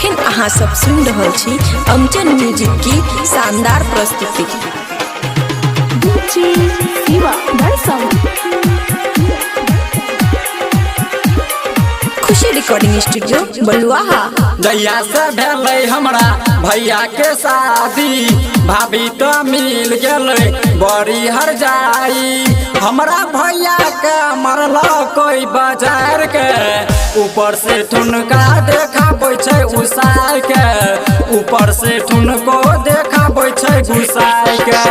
अखन अहाँ सब सुन रहल छी अमचन म्यूजिक की शानदार प्रस्तुति। खुशी रिकॉर्डिंग स्टूडियो बलुआहा। जहिया से भेलै हमरा भैया के शादी, भाभी तो मिल गेलै बड़ी हर जाई। हमरा भैया के मरल कोई बाजार के, ऊपर से ठुनका देखाबै छै उसाय के, ऊपर से ठुनको देखाबै छै घुसाय के।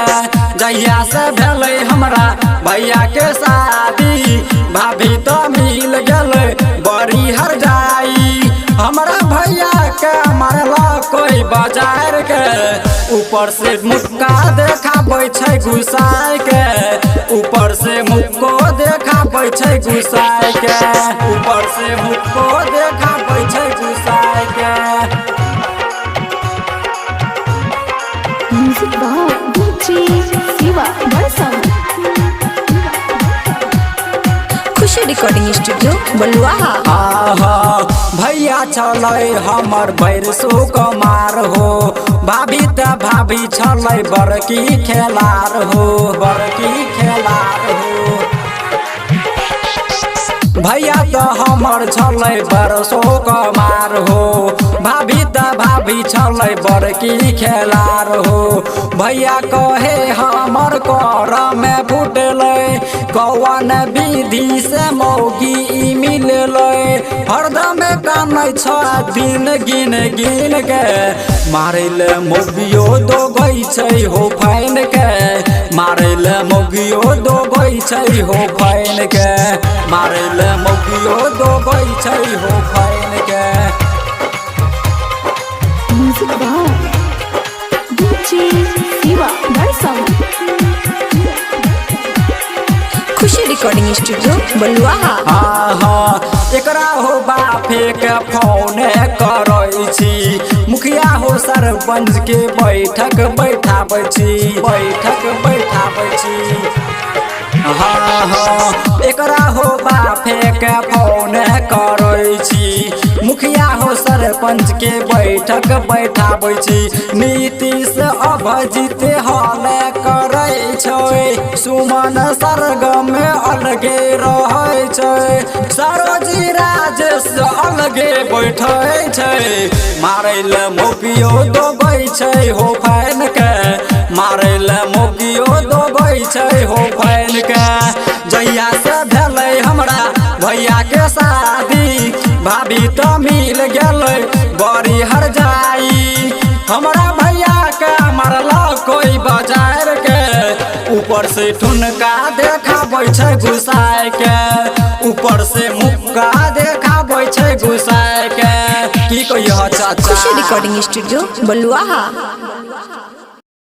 जहिया से भेलै हमरा भैया के शादी, भाभी तो मिल गेलै बड़ी हर जाई। हमरा भैया के मरला कोई बाजार के, ऊपर से मुक्का देखाबै छै घुसाय के, ऊपर से मुक्को देखाबै छै घुसाय के, ऊपर से मुक्को देखाबै छै घुसाय के। खुशी रिकॉर्डिंग स्टूडियो बलुआहा। भैया छलै हमर बैरसो कमार हो, भाभी त भाभी छलै बड़की खेलार हो, बड़की खेलार हो। भैया त हमर छलै बरसो कमार हो, भाभी त भाभी छलै बड़की खेलार हो। भैया कहे हमर कर में फुटलै, कौन विधि से मौगी मिललै। हरदम कानै छ दिन गिन गिन के, मारै ले मौगियो दोगै छै हो फाइन के, मारै ले मौगियो दोगै छै हो फाइन के, मारै ले मौगियो दोगै छै हो फाइन के। खुशी रिकॉर्डिंग स्टूडियो बलुआहा। एकरा हो बापे के फोन करै छी, मुखिया हो सरपंच के बैठक बैठाबै छी, बैठक बैठाबै छी। एकरा हो बापे के फोन करै छी, मुखिया हो सरपंच के बैठक बैठाबै छी। नीतीश अभिजीत हल करै छै, सुमन सरगम अलगे रहै छै, सरोजी राजेश अलगे बैठै छै। मारै ले मौगियो दोगै छै हो फाइन के, मारै ले मौगियो दोगै छै हो फाइन के। जहिया से भेलै हमरा भैया के शादी, भाभी तो मिल गेलै बड़ी हर जाई। हमरा भैया के मरला कोई बाजार के, ऊपर से ठुनका देखाबै छै घुसाय के, ऊपर से मुक्का देखाबै छै घुसाय के। की कहियो चाचा। खुशी रिकॉर्डिंग स्टूडियो बलुआहा।